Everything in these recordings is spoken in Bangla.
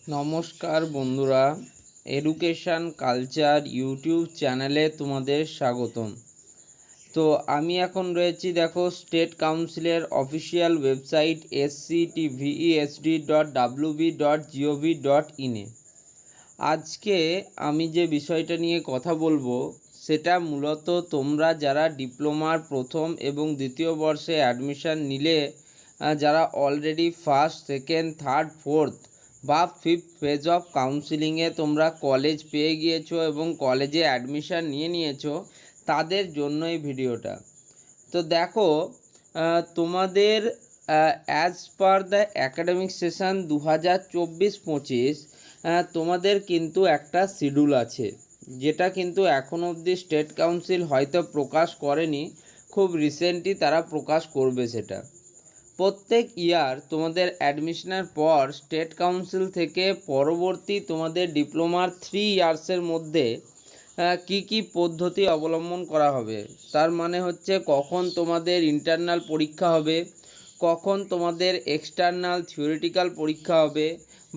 নমস্কার বন্ধুরা, এডুকেশান কালচার ইউটিউব চ্যানেলে তোমাদের স্বাগতম। তো আমি এখন রয়েছি, দেখো, স্টেট কাউন্সিলের অফিসিয়াল ওয়েবসাইট sctvesd.wb.gov.in-এ। আজকে আমি যে বিষয়টা নিয়ে কথা বলবো সেটা মূলত তোমরা যারা ডিপ্লোমার প্রথম এবং দ্বিতীয় বর্ষে অ্যাডমিশান নিলে, যারা already first, second, third, fourth বা ফিফথ ফেজ অফ কাউন্সিলিংয়ে তোমরা কলেজ পেয়ে গিয়েছো এবং কলেজে অ্যাডমিশান নিয়ে নিয়েছো, তাদের জন্য এই ভিডিওটা। তো দেখো, তোমাদের as per the academic session 2024-25 তোমাদের কিন্তু একটা শিডিউল আছে, যেটা কিন্তু এখন অবধি স্টেট কাউন্সিল হয়তো প্রকাশ করেনি, খুব রিসেন্টলি তারা প্রকাশ করবে সেটা। প্রত্যেক ইয়ার তোমাদের অ্যাডমিশনের পর স্টেট কাউন্সিল থেকে পরবর্তী তোমাদের ডিপ্লোমার 3 ইয়ার্সের মধ্যে কি পদ্ধতি অবলম্বন করা হবে, তার মানে হচ্ছে কখন তোমাদের ইন্টারনাল পরীক্ষা হবে, কখন তোমাদের এক্সটার্নাল থিওরিটিক্যাল পরীক্ষা হবে,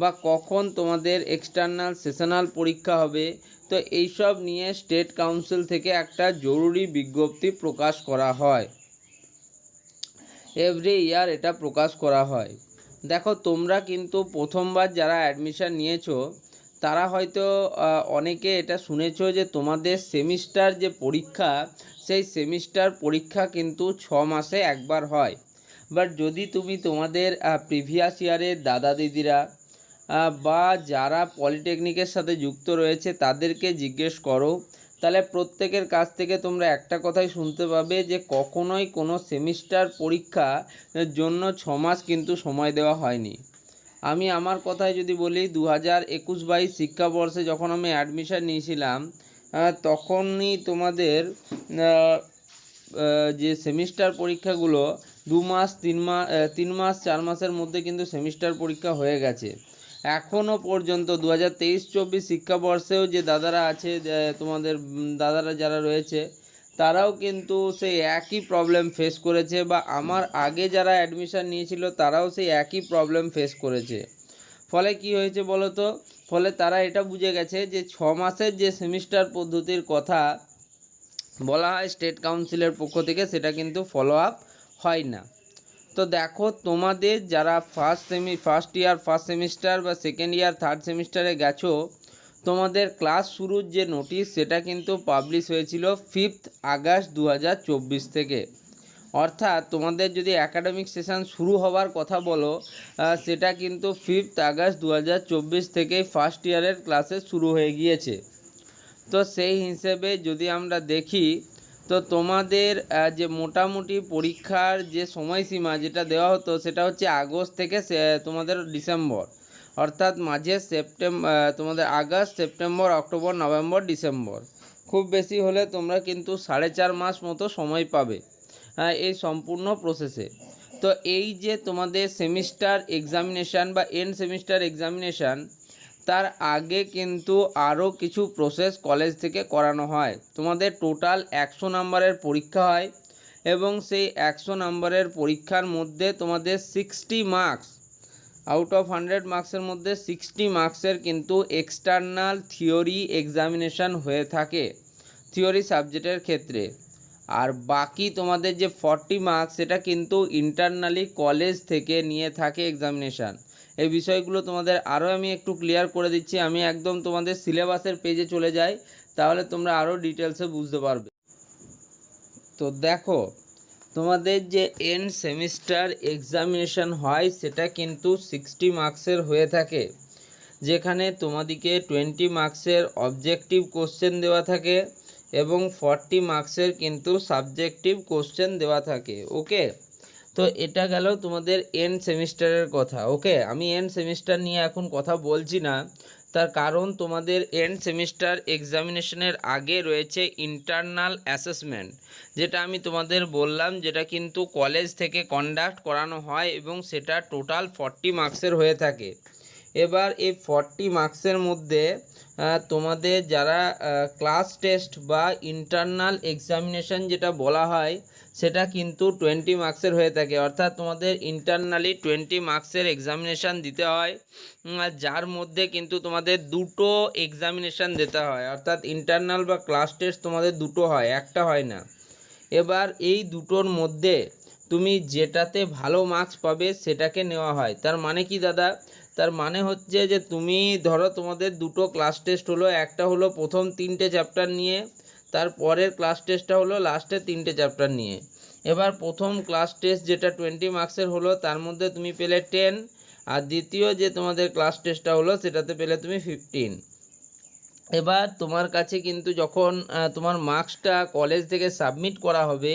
বা কখন তোমাদের এক্সটার্নাল সেশনাল পরীক্ষা হবে। তো এইসব নিয়ে স্টেট কাউন্সিল থেকে একটা জরুরি বিজ্ঞপ্তি প্রকাশ করা হয়। এভরি ইয়ার এটা প্রকাশ করা হয়। দেখো, তোমরা কিন্তু প্রথমবার যারা অ্যাডমিশান নিয়েছো তারা হয়তো অনেকে এটা শুনেছো যে তোমাদের সেমিস্টার যে পরীক্ষা, সেই সেমিস্টার পরীক্ষা কিন্তু 6 মাসে একবার হয়। বাট যদি তুমি তোমাদের প্রিভিয়াস ইয়ারের দাদা দিদিরা বা যারা পলিটেকনিকের সাথে যুক্ত রয়েছে তাদেরকে জিজ্ঞেস করো, তাহলে প্রত্যেকের কাছ থেকে তোমরা একটা কথাই শুনতে পাবে যে কখনোই কোনো সেমিস্টার পরীক্ষা জন্য 6 মাস কিন্তু সময় দেওয়া হয়নি। আমি আমার কথায় যদি বলি, 2021-22 শিক্ষাবর্ষে যখন আমি অ্যাডমিশান নিয়েছিলাম, তখনই তোমাদের যে সেমিস্টার পরীক্ষাগুলো 2 মাস 3 মাস 4 মাসের মধ্যে কিন্তু সেমিস্টার পরীক্ষা হয়ে গেছে। এখনও পর্যন্ত 2023-24 শিক্ষাবর্ষেও যে দাদারা আছে, তোমাদের দাদারা যারা রয়েছে, তারাও কিন্তু সেই একই প্রবলেম ফেস করেছে, বা আমার আগে যারা অ্যাডমিশান নিয়েছিল তারাও সেই একই প্রবলেম ফেস করেছে। ফলে কি হয়েছে বলো তো? ফলে তারা এটা বুঝে গেছে যে 6 মাসের যে সেমিস্টার পদ্ধতির কথা বলা হয় স্টেট কাউন্সিলের পক্ষ থেকে, সেটা কিন্তু ফলো আপ হয় না। তো দেখো, তোমাদের যারা ফার্স্ট ইয়ার ফার্স্ট সেমিস্টার বা সেকেন্ড ইয়ার থার্ড সেমিস্টারে গেছো, তোমাদের ক্লাস শুরুর যে নোটিশ সেটা কিন্তু পাবলিশ হয়েছিল 5 আগস্ট 2024 থেকে। অর্থাৎ তোমাদের যদি একাডেমিক সেশন শুরু হওয়ার কথা বলো, সেটা কিন্তু 5 আগস্ট 2024 থেকেই ফার্স্ট ইয়ারের ক্লাসে শুরু হয়ে গিয়েছে। তো সেই হিসেবে যদি আমরা দেখি, তো তোমাদের যে মোটামুটি পরীক্ষার যে সময়সীমা যেটা দেওয়া হতো সেটা হচ্ছে আগস্ট থেকে তোমাদের ডিসেম্বর, অর্থাৎ মাঝে তোমাদের August, September, October, November, December, খুব বেশি হলে তোমরা কিন্তু 4.5 মাস মতো সময় পাবে এই সম্পূর্ণ প্রসেসে। তো এই যে তোমাদের সেমিস্টার এক্সামিনেশান বা এন্ড সেমিস্টার এক্সামিনেশান, তার আগে কিন্তু আরও কিছু প্রসেস কলেজ থেকে করানো হয়। তোমাদের টোটাল 100 নাম্বারের পরীক্ষা হয়, এবং সেই 100 নাম্বারের পরীক্ষার মধ্যে তোমাদের 60 মার্কস, আউট অফ 100 মার্কসের মধ্যে 60 মার্কসের কিন্তু এক্সটার্নাল থিওরি এক্সামিনেশান হয়ে থাকে থিওরি সাবজেক্টের ক্ষেত্রে। আর বাকি তোমাদের যে 40 মার্কস, সেটা কিন্তু ইন্টারনালি কলেজ থেকে নিয়ে থাকে এক্সামিনেশান। এই বিষয়গুলো তোমাদের আরও আমি একটু ক্লিয়ার করে দিচ্ছি। আমি একদম তোমাদের সিলেবাসের পেজে চলে যাই, তাহলে তোমরা আরও ডিটেলসে বুঝতে পারবে। তো দেখো, তোমাদের যে এন্ড সেমিস্টার এক্সামিনেশান হয় সেটা কিন্তু 60 মার্কসের হয়ে থাকে, যেখানে তোমাদেরকে 20 মার্কসের অবজেক্টিভ কোশ্চেন দেওয়া থাকে এবং 40 মার্কসের কিন্তু সাবজেক্টিভ কোশ্চেন দেওয়া থাকে। ওকে, তো এটা গেল তোমাদের এন্ড সেমিস্টারের কথা। ওকে, আমি এন্ড সেমিস্টার নিয়ে এখন কথা বলছি না, তার কারণ তোমাদের এন্ড সেমিস্টার এক্সামিনেশনের আগে রয়েছে ইন্টারনাল অ্যাসেসমেন্ট, যেটা আমি তোমাদের বললাম, যেটা কিন্তু কলেজ থেকে কন্ডাক্ট করানো হয় এবং সেটা টোটাল 40 মার্কসের হয়ে থাকে। এবার এই 40 মার্কসের মধ্যে তোমাদের যারা ক্লাস টেস্ট বা ইন্টারনাল এক্সামিনেশন যেটা বলা হয় সেটা কিন্তু 20 মার্কসের হয়ে থাকে, অর্থাৎ তোমাদের ইন্টারনালি 20 মার্কসের এক্সামিনেশান দিতে হয়, যার মধ্যে কিন্তু তোমাদের দুটো এক্সামিনেশান দিতে হয়, অর্থাৎ ইন্টারনাল বা ক্লাস টেস্ট তোমাদের দুটো হয়, একটা হয় না। এবার এই দুটোর মধ্যে তুমি যেটাতে ভালো মার্কস পাবে সেটাকে নেওয়া হয়। তার মানে কি দাদা? তার মানে হচ্ছে যে তুমি ধরো তোমাদের দুটো ক্লাস টেস্ট হলো, একটা হলো প্রথম 3টে চ্যাপ্টার নিয়ে, তারপরের ক্লাস টেস্টটা হলো লাস্টের 3টে চ্যাপ্টার নিয়ে। এবার প্রথম ক্লাস টেস্ট যেটা 20 মার্কসের হলো তার মধ্যে তুমি পেলে 10, আর দ্বিতীয় যে তোমাদের ক্লাস টেস্টটা হলো সেটাতে পেলে তুমি 15। এবার তোমার কাছে কিন্তু যখন তোমার মার্কসটা কলেজ থেকে সাবমিট করা হবে,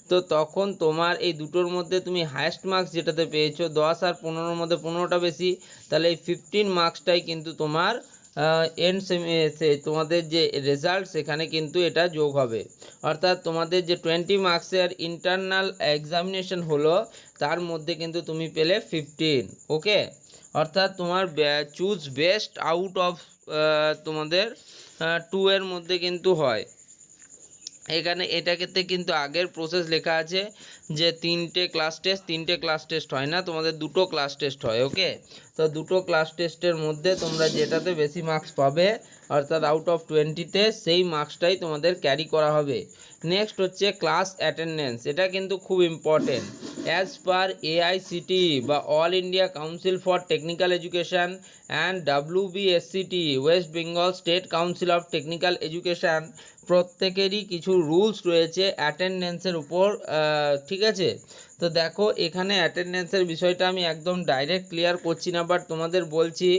তো তখন তোমার এই দুটোর মধ্যে তুমি হায়েস্ট মার্কস যেটাতে পেয়েছো 10 আর 15-র মধ্যে 15টা বেশি, তাহলে এই 15 মার্কসটাই কিন্তু তোমার তোমাদের যে রেজাল্ট সেখানে কিন্তু এটা যোগ হবে। অর্থাৎ তোমাদের যে 20 মার্কসের ইন্টারনাল এক্সামিনেশন হলো তার মধ্যে কিন্তু তুমি পেলে 15। ওকে, অর্থাৎ তোমার চুজ বেস্ট আউট অফ তোমাদের 2 এর মধ্যে কিন্তু হয়। এখানে এটাকে কিন্তু আগের প্রসেস লেখা আছে যে 3টে ক্লাস টেস্ট হয় না, তোমাদের দুটো ক্লাস টেস্ট হয়। ওকে, তো দুটো ক্লাস টেস্টের মধ্যে তোমরা যেটাতে বেশি মার্কস পাবে অর্থাৎ আউট অফ 20তে সেই মার্কসটাই তোমাদের ক্যারি করা হবে। নেক্সট হচ্ছে ক্লাস অ্যাটেন্ডেন্স, এটা কিন্তু খুব ইম্পর্টেন্ট। অ্যাজ পার AICTE বা all India council for technical education and WBSCT West Bengal state council of technical education, প্রত্যেকেরই কিছু রুলস রয়েছে অ্যাটেন্ডেন্সের উপর। ঠিক আছে, তো দেখো এখানে অ্যাটেন্ডেন্সের বিষয়টা আমি একদম ডাইরেক্ট ক্লিয়ার করছি না, বাট তোমাদের বলছি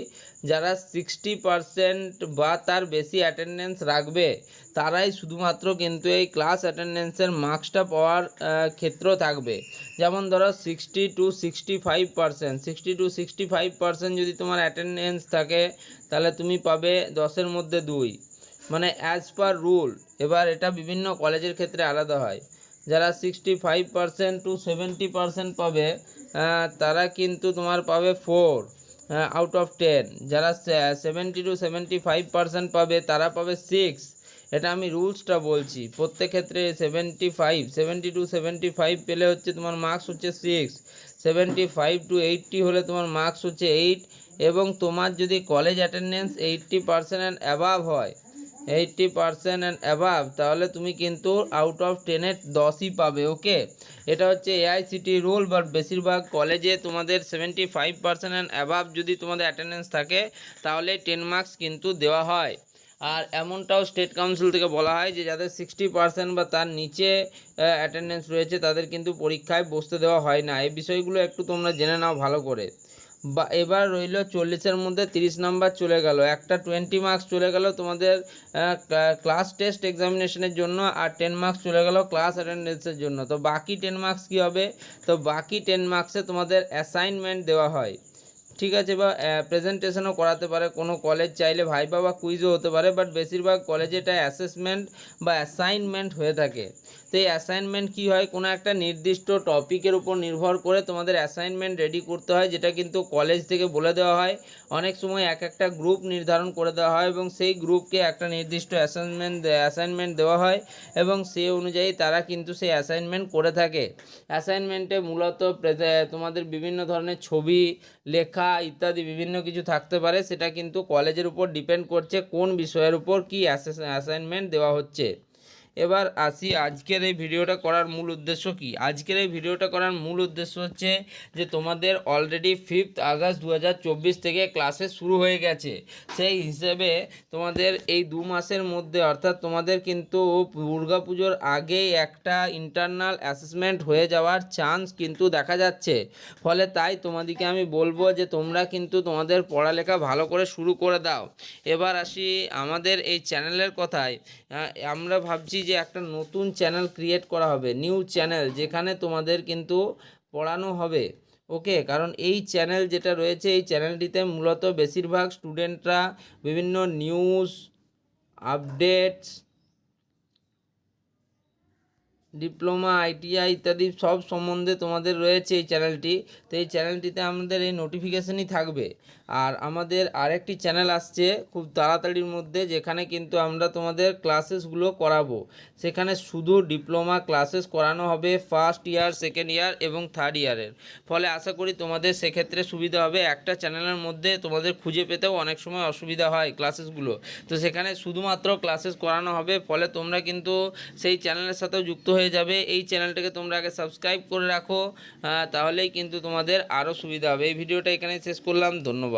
যারা 60% বা তার বেশি অ্যাটেন্ডেন্স রাখবে তারাই শুধুমাত্র কিন্তু এই ক্লাস অ্যাটেন্ডেন্সের মার্কসটা পাওয়ার ক্ষেত্র থাকবে। যেমন ধরো 60 to 65% যদি তোমার অ্যাটেন্ডেন্স থাকে তাহলে তুমি পাবে 10-এর মধ্যে 2, মানে অ্যাজ পার রুল। এবার এটা বিভিন্ন কলেজের ক্ষেত্রে আলাদা হয়। যারা 65% to 70% পাবে তারা কিন্তু তোমার পাবে 4 আউট অফ 10। যারা 70 to 75% পাবে তারা পাবে 6। এটা আমি রুলসটা বলছি, প্রত্যেক ক্ষেত্রে 70 to 75 পেলে হচ্ছে তোমার মার্কস হচ্ছে 6, 75 to 80 হলে তোমার মার্কস হচ্ছে 8, এবং তোমার যদি কলেজ অ্যাটেন্ডেন্স 80% অ্যান্ড অ্যাবাভ হয়, 80% অ্যান্ড অ্যাবাভ, তাহলে তুমি কিন্তু আউট অফ 10-এ 10ই পাবে। ওকে, এটা হচ্ছে AICTE রুল, বাট বেশিরভাগ কলেজে তোমাদের 75% অ্যান্ড অ্যাবাভ যদি তোমাদের অ্যাটেন্ডেন্স থাকে তাহলে 10 মার্কস কিন্তু দেওয়া হয়। আর এমনটাও স্টেট কাউন্সিল থেকে বলা হয় যে যাদের 60% বা তার নিচে অ্যাটেন্ডেন্স রয়েছে তাদের কিন্তু পরীক্ষায় বসতে দেওয়া হয় না। এই বিষয়গুলো একটু তোমরা জেনে নাও ভালো করে। বা এবার রইল 40-এর মধ্যে 30 নাম্বার চলে গেল, একটা 20 মার্কস চলে গেল তোমাদের ক্লাস টেস্ট এক্সামিনেশনের জন্য, আর 10 মার্কস চলে গেল ক্লাস অ্যাটেন্ডেন্সের জন্য। তো বাকি 10 মার্কস কী হবে? তো বাকি 10 মার্কসে তোমাদের অ্যাসাইনমেন্ট দেওয়া হয়, ঠিক আছে, বা প্রেজেন্টেশনও করাতে পারে কোনো কলেজ চাইলে, ভাইবা বা কুইজও হতে পারে, বাট বেশিরভাগ কলেজে এটা অ্যাসেসমেন্ট বা অ্যাসাইনমেন্ট হয়ে থাকে। তো এই অ্যাসাইনমেন্ট কী হয়, কোনো একটা নির্দিষ্ট টপিকের উপর নির্ভর করে তোমাদের অ্যাসাইনমেন্ট রেডি করতে হয়, যেটা কিন্তু কলেজ থেকে বলে দেওয়া হয়। অনেক সময় একটা গ্রুপ নির্ধারণ করে দেওয়া হয় এবং সেই গ্রুপকে একটা নির্দিষ্ট অ্যাসাইনমেন্ট দেওয়া হয় এবং সেই অনুযায়ী তারা কিন্তু সেই অ্যাসাইনমেন্ট করে থাকে। অ্যাসাইনমেন্টে মূলত তোমাদের বিভিন্ন ধরনের ছবি, লেখা ইত্যাদি বিভিন্ন কিছু থাকতে পারে, সেটা কিন্তু কলেজের উপর ডিপেন্ড করছে কোন বিষয়ের উপর কী অ্যাসাইনমেন্ট দেওয়া হচ্ছে। এবার আসি আজকের এই ভিডিওটা করার মূল উদ্দেশ্য কি। আজকের এই ভিডিওটা করার মূল উদ্দেশ্য হচ্ছে যে তোমাদের অলরেডি 5 আগস্ট 2024 থেকে ক্লাসে শুরু হয়ে গেছে, সেই হিসেবে তোমাদের এই 2 মাসের মধ্যে অর্থাৎ তোমাদের কিন্তু দুর্গাপুজোর আগেই একটা ইন্টারনাল অ্যাসেসমেন্ট হয়ে যাওয়ার চান্স কিন্তু দেখা যাচ্ছে। ফলে তাই তোমাদেরকে আমি বলবো যে তোমরা কিন্তু তোমাদের পড়ালেখা ভালো করে শুরু করে দাও। এবার আসি আমাদের এই চ্যানেলের কথায়। আমরা ভাবছি যে একটা নতুন চ্যানেল ক্রিয়েট করা হবে, নিউ চ্যানেল, যেখানে তোমাদের কিন্তু পড়ানো হবে। ওকে, কারণ এই চ্যানেল যেটা রয়েছে এই চ্যানেলটিতে মূলত বেশিরভাগ স্টুডেন্টরা বিভিন্ন নিউজ আপডেটস ডিপ্লোমা, আইটিআই ইত্যাদি সব সম্বন্ধে তোমাদের রয়েছে এই চ্যানেলটি। তো এই চ্যানেলটিতে আমাদের এই নোটিফিকেশানই থাকবে। আর আমাদের আরেকটি চ্যানেল আসছে খুব তাড়াতাড়ির মধ্যে, যেখানে কিন্তু আমরা তোমাদের ক্লাসেসগুলো করাবো। সেখানে শুধু ডিপ্লোমা ক্লাসেস করানো হবে, ফার্স্ট ইয়ার, সেকেন্ড ইয়ার এবং থার্ড ইয়ারের। ফলে আশা করি তোমাদের সেক্ষেত্রে সুবিধা হবে। একটা চ্যানেলের মধ্যে তোমাদের খুঁজে পেতেও অনেক সময় অসুবিধা হয় ক্লাসেসগুলো। তো সেখানে শুধুমাত্র ক্লাসেস করানো হবে, ফলে তোমরা কিন্তু সেই চ্যানেলের সাথেও যুক্ত হয়ে যাবে। এই চ্যানেলটাকে তোমরা আগে সাবস্ক্রাইব করে রাখো, তাহলেই কিন্তু তোমাদের আরও সুবিধা হবে। এই ভিডিওটা এখানে শেষ করলাম, ধন্যবাদ।